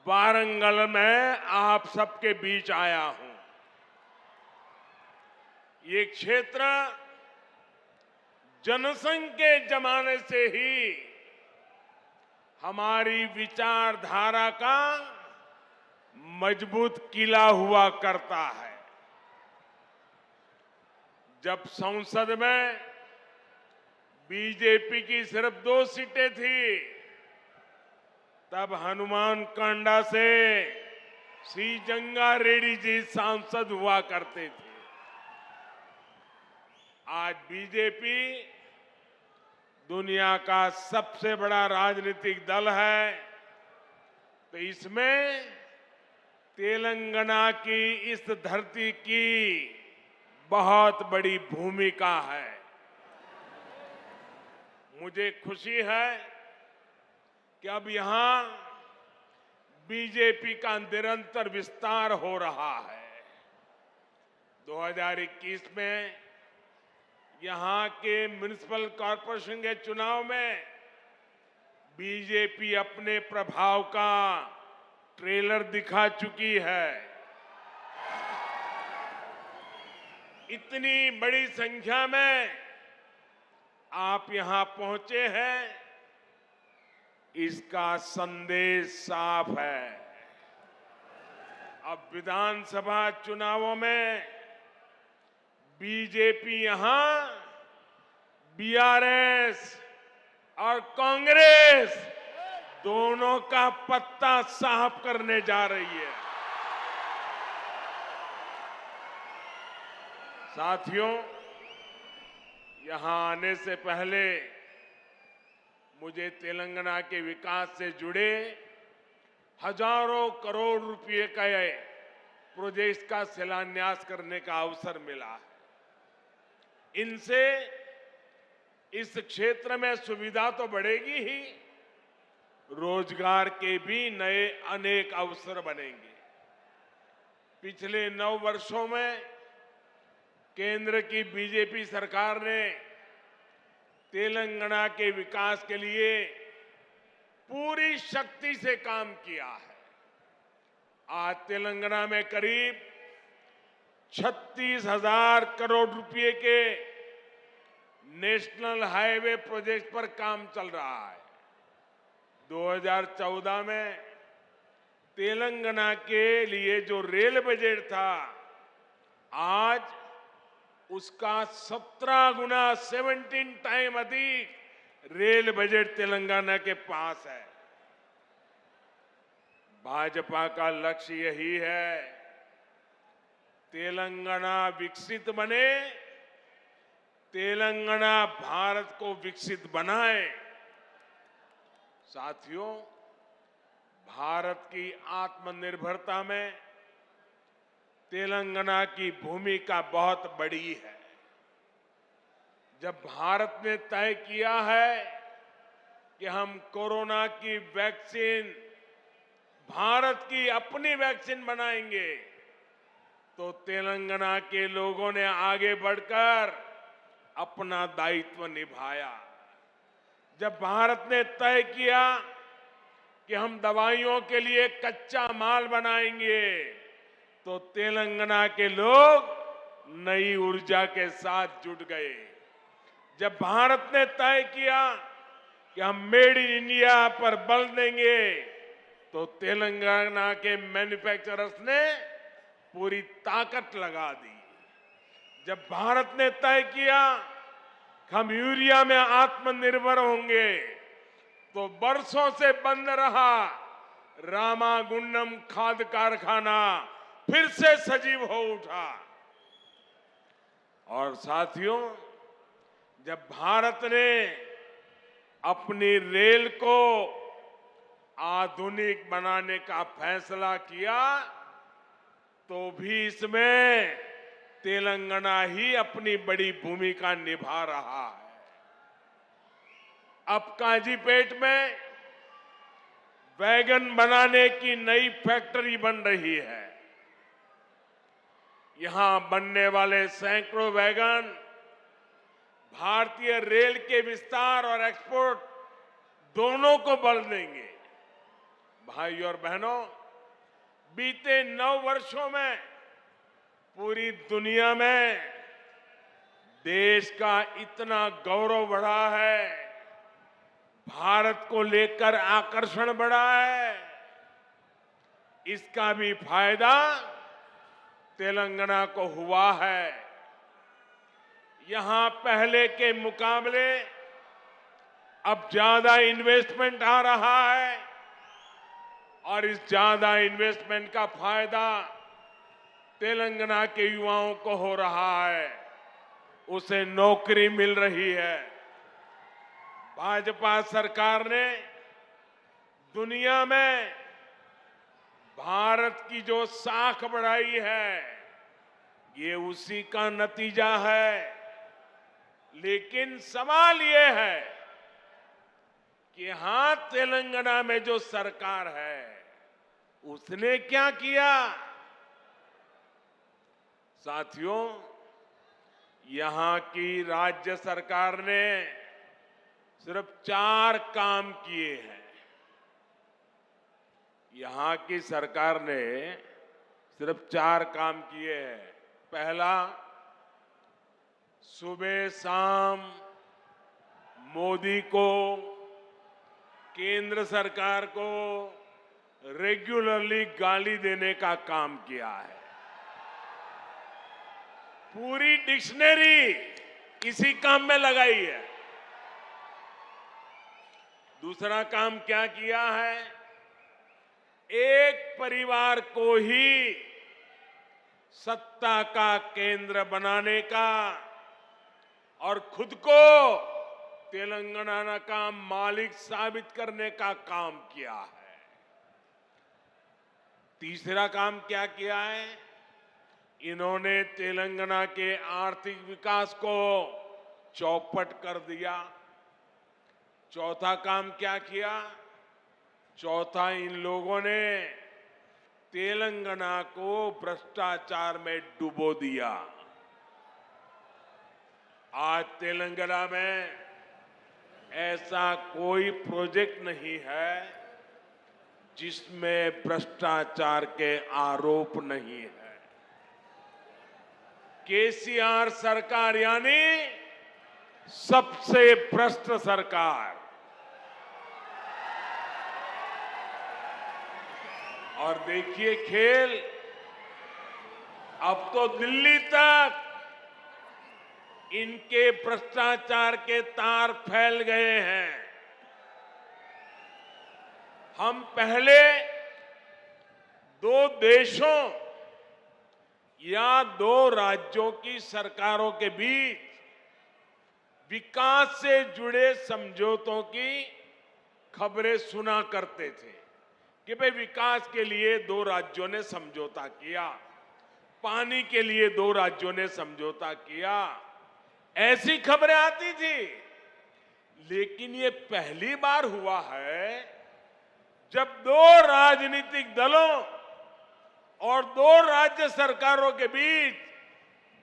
वारंगल में आप सबके बीच आया हूं। ये क्षेत्र जनसंघ के जमाने से ही हमारी विचारधारा का मजबूत किला हुआ करता है। जब संसद में बीजेपी की सिर्फ 2 सीटें थी, तब हनुमान कांडा से श्री जंगा रेड्डी जी सांसद हुआ करते थे। आज बीजेपी दुनिया का सबसे बड़ा राजनीतिक दल है, तो इसमें तेलंगाना की इस धरती की बहुत बड़ी भूमिका है। मुझे खुशी है कि अब यहां बीजेपी का निरंतर विस्तार हो रहा है। 2021 में यहां के म्युनिसिपल कॉरपोरेशन के चुनाव में बीजेपी अपने प्रभाव का ट्रेलर दिखा चुकी है। इतनी बड़ी संख्या में आप यहां पहुंचे हैं, इसका संदेश साफ है। अब विधानसभा चुनावों में बीजेपी यहां बीआरएस और कांग्रेस दोनों का पत्ता साफ करने जा रही है। साथियों, यहां आने से पहले मुझे तेलंगाना के विकास से जुड़े हजारों करोड़ रुपए का प्रोजेक्ट का शिलान्यास करने का अवसर मिला है। इनसे इस क्षेत्र में सुविधा तो बढ़ेगी ही, रोजगार के भी नए अनेक अवसर बनेंगे। पिछले 9 वर्षों में केंद्र की बीजेपी सरकार ने तेलंगाना के विकास के लिए पूरी शक्ति से काम किया है। आज तेलंगाना में करीब 36,000 करोड़ रुपए के नेशनल हाईवे प्रोजेक्ट पर काम चल रहा है। 2014 में तेलंगाना के लिए जो रेल बजट था, आज उसका 17 गुना 17 टाइम अधिक रेल बजट तेलंगाना के पास है। भाजपा का लक्ष्य यही है, तेलंगाना विकसित बने, तेलंगाना भारत को विकसित बनाए। साथियों, भारत की आत्मनिर्भरता में तेलंगाना की भूमिका बहुत बड़ी है। जब भारत ने तय किया है कि हम कोरोना की वैक्सीन, भारत की अपनी वैक्सीन बनाएंगे, तो तेलंगाना के लोगों ने आगे बढ़कर अपना दायित्व निभाया। जब भारत ने तय किया कि हम दवाइयों के लिए कच्चा माल बनाएंगे, तो तेलंगाना के लोग नई ऊर्जा के साथ जुट गए। जब भारत ने तय किया कि हम मेड इन इंडिया पर बल देंगे, तो तेलंगाना के मैन्युफैक्चरर्स ने पूरी ताकत लगा दी। जब भारत ने तय किया कि हम यूरिया में आत्मनिर्भर होंगे, तो बरसों से बंद रहा रामागुंडम खाद कारखाना फिर से सजीव हो उठा। और साथियों, जब भारत ने अपनी रेल को आधुनिक बनाने का फैसला किया, तो भी इसमें तेलंगाना ही अपनी बड़ी भूमिका निभा रहा है। अब काजीपेट में वैगन बनाने की नई फैक्ट्री बन रही है। यहां बनने वाले सैकड़ों वैगन भारतीय रेल के विस्तार और एक्सपोर्ट दोनों को बल देंगे। भाइयों और बहनों, बीते 9 वर्षों में पूरी दुनिया में देश का इतना गौरव बढ़ा है, भारत को लेकर आकर्षण बढ़ा है। इसका भी फायदा तेलंगाना को हुआ है। यहां पहले के मुकाबले अब ज्यादा इन्वेस्टमेंट आ रहा है, और इस ज्यादा इन्वेस्टमेंट का फायदा तेलंगाना के युवाओं को हो रहा है, उसे नौकरी मिल रही है। भाजपा सरकार ने दुनिया में भारत की जो साख बढ़ाई है, ये उसी का नतीजा है। लेकिन सवाल ये है कि हां, तेलंगाना में जो सरकार है, उसने क्या किया? साथियों, यहां की राज्य सरकार ने सिर्फ 4 काम किए हैं। यहां की सरकार ने सिर्फ 4 काम किए हैं। पहला, सुबह शाम मोदी को, केंद्र सरकार को रेगुलरली गाली देने का काम किया है। पूरी डिक्शनरी इसी काम में लगाई है। दूसरा काम क्या किया है? एक परिवार को ही सत्ता का केंद्र बनाने का और खुद को तेलंगाना का मालिक साबित करने का काम किया है। तीसरा काम क्या किया है? इन्होंने तेलंगाना के आर्थिक विकास को चौपट कर दिया। चौथा काम क्या किया? चौथा, इन लोगों ने तेलंगाना को भ्रष्टाचार में डुबो दिया। आज तेलंगाना में ऐसा कोई प्रोजेक्ट नहीं है जिसमें भ्रष्टाचार के आरोप नहीं है। केसीआर सरकार यानी सबसे भ्रष्ट सरकार। और देखिए खेल, अब तो दिल्ली तक इनके भ्रष्टाचार के तार फैल गए हैं। हम पहले दो देशों या दो राज्यों की सरकारों के बीच विकास से जुड़े समझौतों की खबरें सुना करते थे कि भाई विकास के लिए दो राज्यों ने समझौता किया, पानी के लिए दो राज्यों ने समझौता किया, ऐसी खबरें आती थी। लेकिन ये पहली बार हुआ है जब दो राजनीतिक दलों और दो राज्य सरकारों के बीच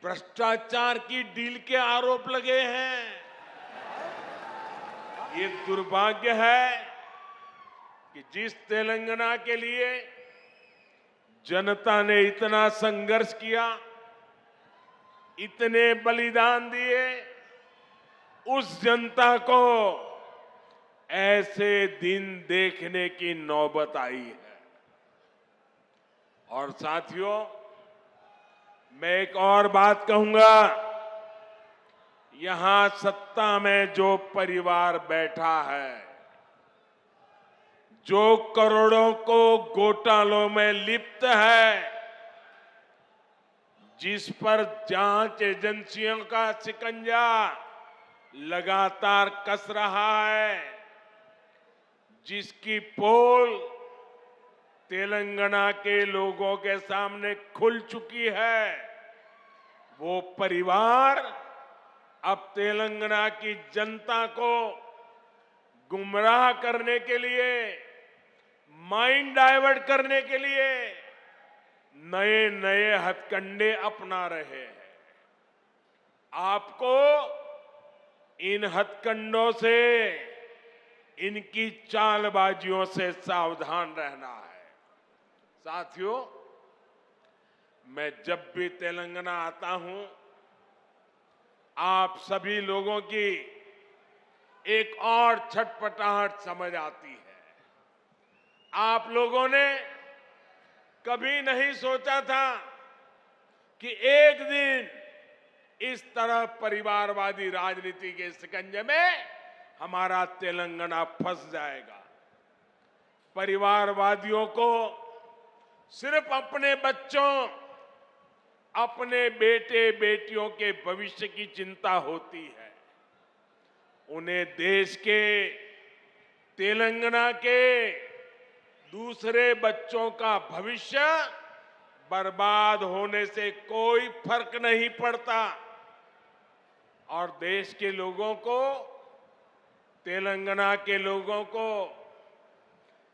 भ्रष्टाचार की डील के आरोप लगे हैं। ये दुर्भाग्य है कि जिस तेलंगाना के लिए जनता ने इतना संघर्ष किया, इतने बलिदान दिए, उस जनता को ऐसे दिन देखने की नौबत आई है। और साथियों, मैं एक और बात कहूंगा, यहां सत्ता में जो परिवार बैठा है, जो करोड़ों को घोटालों में लिप्त है, जिस पर जांच एजेंसियों का शिकंजा लगातार कस रहा है, जिसकी पोल तेलंगाना के लोगों के सामने खुल चुकी है, वो परिवार अब तेलंगाना की जनता को गुमराह करने के लिए, माइंड डाइवर्ट करने के लिए नए नए हथकंडे अपना रहे हैं। आपको इन हथकंडों से, इनकी चालबाजियों से सावधान रहना है। साथियों, मैं जब भी तेलंगाना आता हूं, आप सभी लोगों की एक और छटपटाहट समझ आती है। आप लोगों ने कभी नहीं सोचा था कि एक दिन इस तरह परिवारवादी राजनीति के शिकंजे में हमारा तेलंगाना फंस जाएगा। परिवारवादियों को सिर्फ अपने बच्चों, अपने बेटे बेटियों के भविष्य की चिंता होती है। उन्हें देश के, तेलंगाना के दूसरे बच्चों का भविष्य बर्बाद होने से कोई फर्क नहीं पड़ता। और देश के लोगों को, तेलंगाना के लोगों को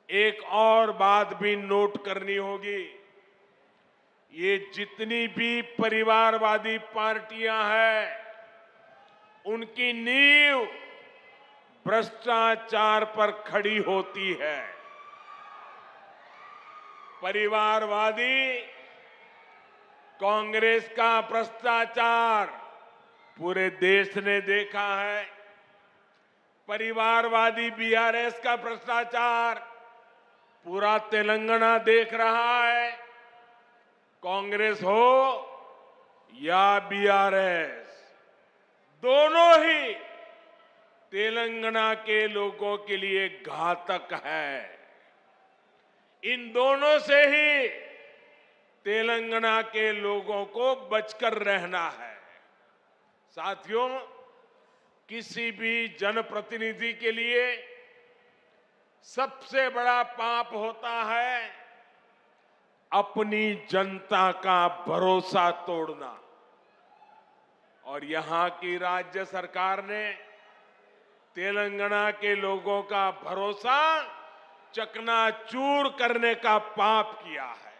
एक और बात भी नोट करनी होगी। ये जितनी भी परिवारवादी पार्टियां हैं, उनकी नींव भ्रष्टाचार पर खड़ी होती है। परिवारवादी कांग्रेस का भ्रष्टाचार पूरे देश ने देखा है। परिवारवादी बीआरएस का भ्रष्टाचार पूरा तेलंगाना देख रहा है। कांग्रेस हो या बीआरएस, दोनों ही तेलंगाना के लोगों के लिए घातक है। इन दोनों से ही तेलंगाना के लोगों को बचकर रहना है। साथियों, किसी भी जनप्रतिनिधि के लिए सबसे बड़ा पाप होता है अपनी जनता का भरोसा तोड़ना। और यहां की राज्य सरकार ने तेलंगाना के लोगों का भरोसा चकनाचूर करने का पाप किया है।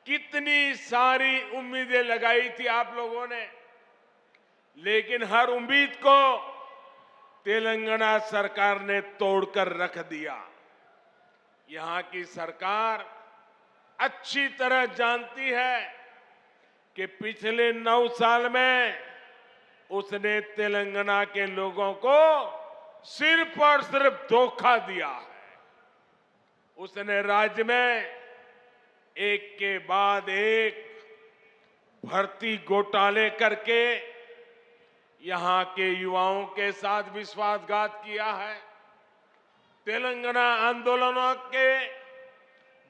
कितनी सारी उम्मीदें लगाई थी आप लोगों ने, लेकिन हर उम्मीद को तेलंगाना सरकार ने तोड़कर रख दिया। यहां की सरकार अच्छी तरह जानती है कि पिछले 9 साल में उसने तेलंगाना के लोगों को सिर्फ और सिर्फ धोखा दिया है। उसने राज्य में एक के बाद एक भर्ती घोटाले करके यहां के युवाओं के साथ विश्वासघात किया है। तेलंगाना आंदोलनों के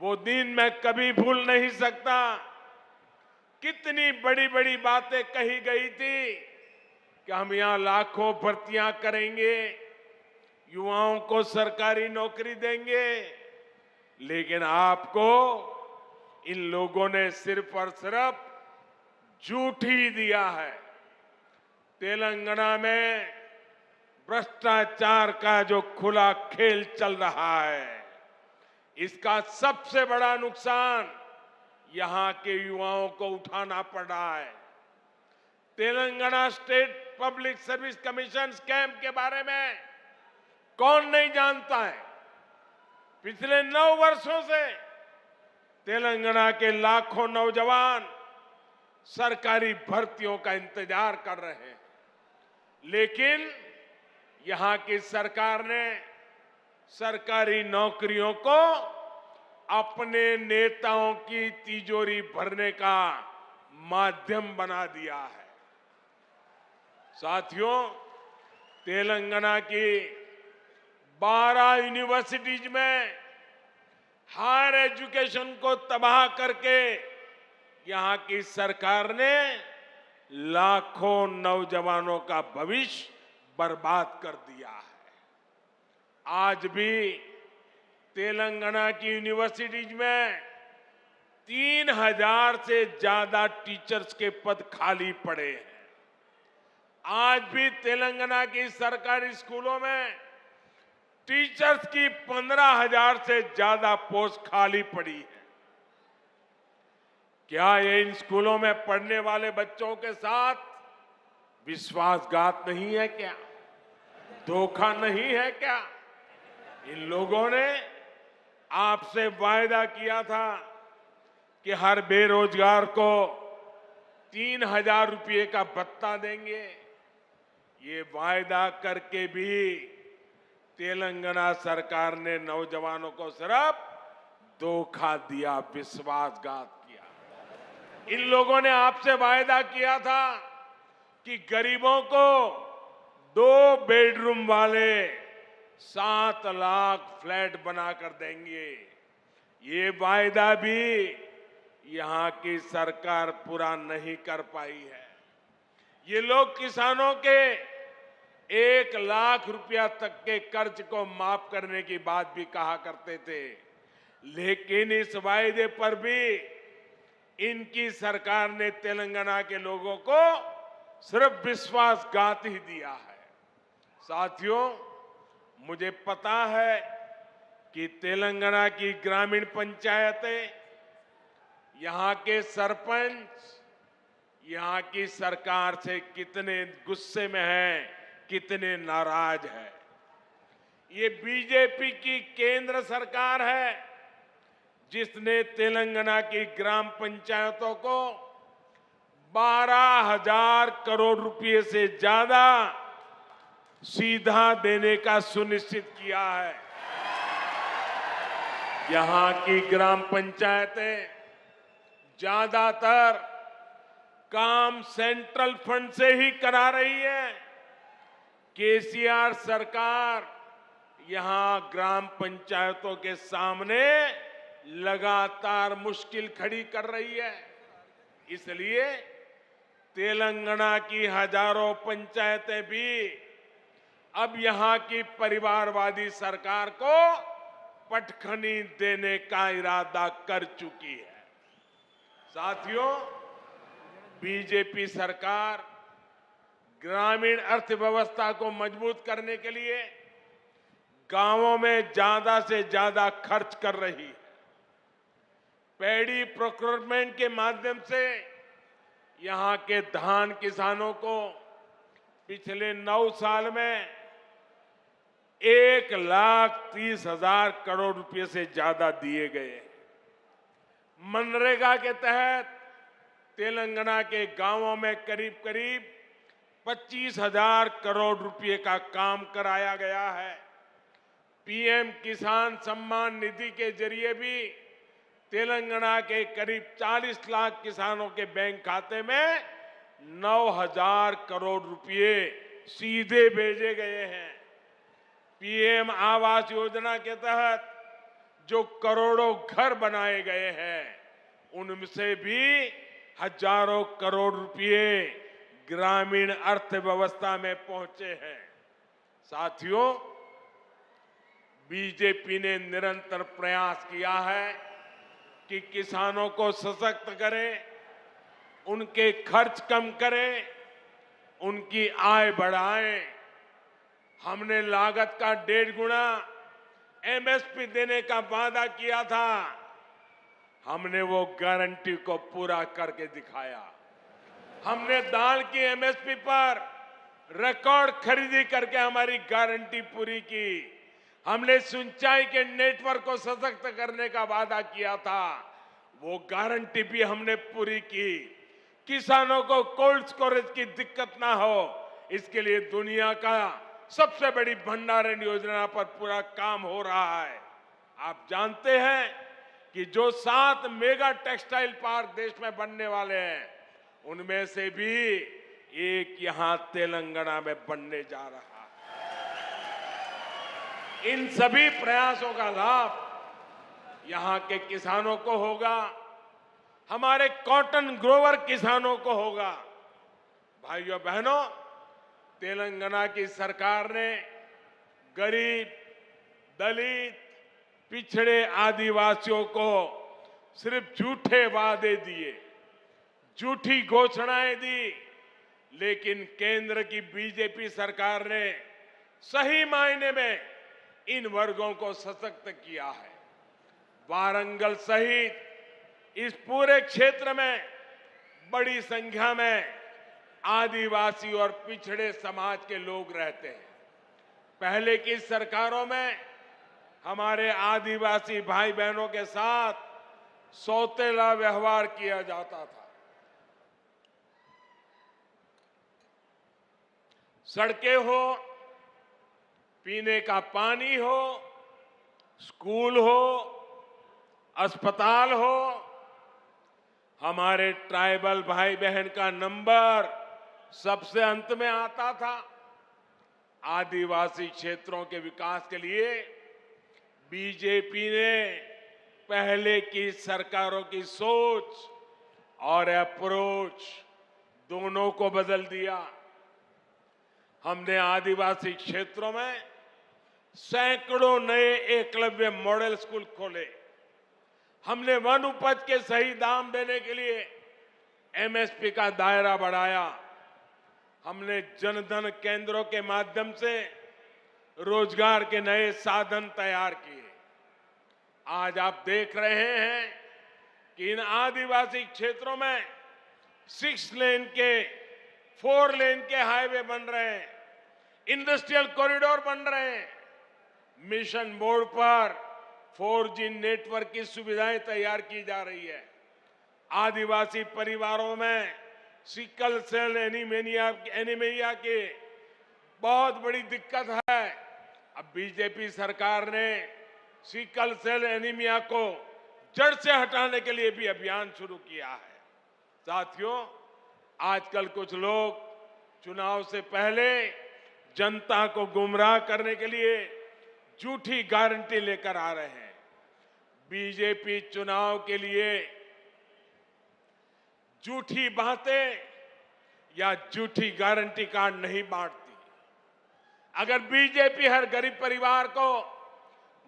वो दिन मैं कभी भूल नहीं सकता। कितनी बड़ी बड़ी बातें कही गई थी कि हम यहां लाखों भर्तियां करेंगे, युवाओं को सरकारी नौकरी देंगे, लेकिन आपको इन लोगों ने सिर्फ और सिर्फ झूठ ही दिया है। तेलंगाना में भ्रष्टाचार का जो खुला खेल चल रहा है, इसका सबसे बड़ा नुकसान यहां के युवाओं को उठाना पड़ रहा है। Telangana state public service commission scam के बारे में कौन नहीं जानता है। पिछले 9 वर्षों से तेलंगाना के लाखों नौजवान सरकारी भर्तियों का इंतजार कर रहे हैं, लेकिन यहां की सरकार ने सरकारी नौकरियों को अपने नेताओं की तिजोरी भरने का माध्यम बना दिया है। साथियों, तेलंगाना की 12 यूनिवर्सिटीज में हायर एजुकेशन को तबाह करके यहां की सरकार ने लाखों नौजवानों का भविष्य बर्बाद कर दिया है। आज भी तेलंगाना की यूनिवर्सिटीज में 3000 से ज्यादा टीचर्स के पद खाली पड़े हैं। आज भी तेलंगाना की सरकारी स्कूलों में टीचर्स की 15,000 से ज्यादा पोस्ट खाली पड़ी है। क्या ये इन स्कूलों में पढ़ने वाले बच्चों के साथ विश्वासघात नहीं है क्या? धोखा नहीं है क्या? इन लोगों ने आपसे वायदा किया था कि हर बेरोजगार को 3,000 रुपये का भत्ता देंगे। ये वायदा करके भी तेलंगाना सरकार ने नौजवानों को सिर्फ धोखा दिया, विश्वासघात किया। इन लोगों ने आपसे वायदा किया था कि गरीबों को 2 बेडरूम वाले 7 लाख फ्लैट बनाकर देंगे। ये वायदा भी यहां की सरकार पूरा नहीं कर पाई है। ये लोग किसानों के 1 लाख रुपया तक के कर्ज को माफ करने की बात भी कहा करते थे, लेकिन इस वायदे पर भी इनकी सरकार ने तेलंगाना के लोगों को सिर्फ विश्वासघात ही दिया है। साथियों, मुझे पता है कि तेलंगाना की ग्रामीण पंचायतें, यहां के सरपंच यहां की सरकार से कितने गुस्से में हैं, कितने नाराज हैं। ये बीजेपी की केंद्र सरकार है जिसने तेलंगाना की ग्राम पंचायतों को 12,000 करोड़ रुपए से ज्यादा सीधा देने का सुनिश्चित किया है। यहां की ग्राम पंचायतें ज्यादातर काम सेंट्रल फंड से ही करा रही है। केसीआर सरकार यहां ग्राम पंचायतों के सामने लगातार मुश्किल खड़ी कर रही है। इसलिए तेलंगाना की हजारों पंचायतें भी अब यहां की परिवारवादी सरकार को पटखनी देने का इरादा कर चुकी है। साथियों, बीजेपी सरकार ग्रामीण अर्थव्यवस्था को मजबूत करने के लिए गांवों में ज्यादा से ज्यादा खर्च कर रही है। पैडी प्रोक्योरमेंट के माध्यम से यहां के धान किसानों को पिछले 9 साल में 1,30,000 करोड़ रुपए से ज्यादा दिए गए। मनरेगा के तहत तेलंगाना के गांवों में करीब करीब 25,000 करोड़ रुपए का काम कराया गया है। पीएम किसान सम्मान निधि के जरिए भी तेलंगाना के करीब 40 लाख किसानों के बैंक खाते में 9,000 करोड़ रुपए सीधे भेजे गए हैं। पीएम आवास योजना के तहत जो करोड़ों घर बनाए गए हैं, उनसे भी हजारों करोड़ रुपए ग्रामीण अर्थव्यवस्था में पहुंचे हैं। साथियों, बीजेपी ने निरंतर प्रयास किया है कि किसानों को सशक्त करें, उनके खर्च कम करें, उनकी आय बढ़ाएं। हमने लागत का 1.5 गुना एमएसपी देने का वादा किया था। हमने वो गारंटी को पूरा करके दिखाया। हमने दाल की एमएसपी पर रिकॉर्ड खरीदी करके हमारी गारंटी पूरी की। हमने सिंचाई के नेटवर्क को सशक्त करने का वादा किया था, वो गारंटी भी हमने पूरी की। किसानों को कोल्ड स्टोरेज की दिक्कत ना हो, इसके लिए दुनिया का सबसे बड़ी भंडारण योजना पर पूरा काम हो रहा है। आप जानते हैं कि जो 7 मेगा टेक्सटाइल पार्क देश में बनने वाले हैं, उनमें से भी एक यहां तेलंगाना में बनने जा रहा है। इन सभी प्रयासों का लाभ यहां के किसानों को होगा, हमारे कॉटन ग्रोवर किसानों को होगा। भाइयों बहनों, तेलंगाना की सरकार ने गरीब, दलित, पिछड़े आदिवासियों को सिर्फ झूठे वादे दिए, झूठी घोषणाएं दी, लेकिन केंद्र की बीजेपी सरकार ने सही मायने में इन वर्गों को सशक्त किया है। वारंगल सहित इस पूरे क्षेत्र में बड़ी संख्या में आदिवासी और पिछड़े समाज के लोग रहते हैं। पहले की सरकारों में हमारे आदिवासी भाई बहनों के साथ सौतेला व्यवहार किया जाता था। सड़कें हो, पीने का पानी हो, स्कूल हो, अस्पताल हो, हमारे ट्राइबल भाई बहन का नंबर सबसे अंत में आता था। आदिवासी क्षेत्रों के विकास के लिए बीजेपी ने पहले की सरकारों की सोच और अप्रोच दोनों को बदल दिया। हमने आदिवासी क्षेत्रों में सैकड़ों नए एकलव्य मॉडल स्कूल खोले। हमने वन उपज के सही दाम देने के लिए एमएसपी का दायरा बढ़ाया। हमने जनधन केंद्रों के माध्यम से रोजगार के नए साधन तैयार किए। आज आप देख रहे हैं कि इन आदिवासी क्षेत्रों में 6 लेन के 4 लेन के हाईवे बन रहे हैं, इंडस्ट्रियल कॉरिडोर बन रहे हैं। मिशन मोड पर 4G नेटवर्क की सुविधाएं तैयार की जा रही है। आदिवासी परिवारों में सिकल सेल एनीमिया की बहुत बड़ी दिक्कत है। अब बीजेपी सरकार ने सिकल सेल एनीमिया को जड़ से हटाने के लिए भी अभियान शुरू किया है। साथियों, आजकल कुछ लोग चुनाव से पहले जनता को गुमराह करने के लिए झूठी गारंटी लेकर आ रहे हैं। बीजेपी चुनाव के लिए झूठी बातें या झूठी गारंटी कार्ड नहीं बांटती। अगर बीजेपी हर गरीब परिवार को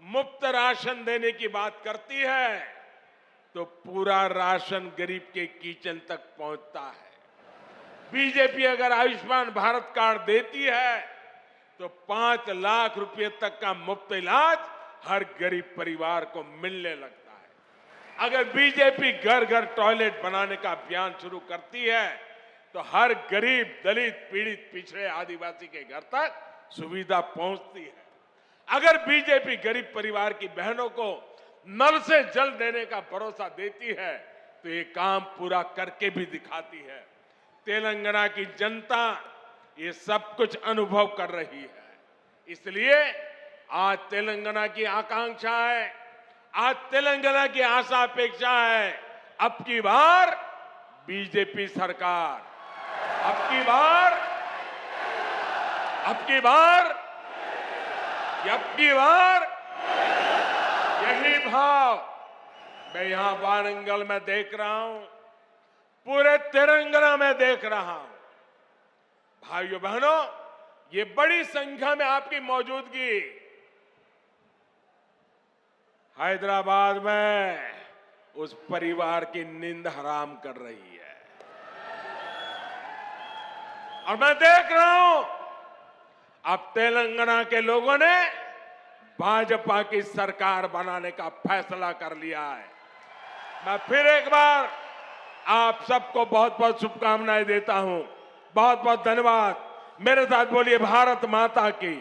मुफ्त राशन देने की बात करती है तो पूरा राशन गरीब के किचन तक पहुंचता है। बीजेपी अगर आयुष्मान भारत कार्ड देती है तो 5 लाख रुपए तक का मुफ्त इलाज हर गरीब परिवार को मिलने लगता है। अगर बीजेपी घर घर टॉयलेट बनाने का अभियान शुरू करती है तो हर गरीब, दलित, पीड़ित, पिछड़े, आदिवासी के घर तक सुविधा पहुंचती है। अगर बीजेपी गरीब परिवार की बहनों को नल से जल देने का भरोसा देती है तो ये काम पूरा करके भी दिखाती है। तेलंगाना की जनता ये सब कुछ अनुभव कर रही है। इसलिए आज तेलंगाना की आकांक्षा है, आज तेलंगाना की आशा अपेक्षा है, अब की बार बीजेपी सरकार, अब की बार यही भाव मैं यहां वारंगल में देख रहा हूं, पूरे तेलंगाना में देख रहा हूं। भाइयों बहनों, ये बड़ी संख्या में आपकी मौजूदगी हैदराबाद में उस परिवार की नींद हराम कर रही है। और मैं देख रहा हूं अब तेलंगाना के लोगों ने भाजपा की सरकार बनाने का फैसला कर लिया है। मैं फिर एक बार आप सबको बहुत बहुत शुभकामनाएं देता हूं। बहुत बहुत धन्यवाद। मेरे साथ बोलिए भारत माता की।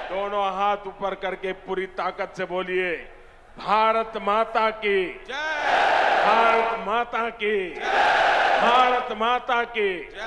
दोनों हाथ ऊपर करके पूरी ताकत से बोलिए भारत माता की जय, भारत माता की जय, भारत माता की जय।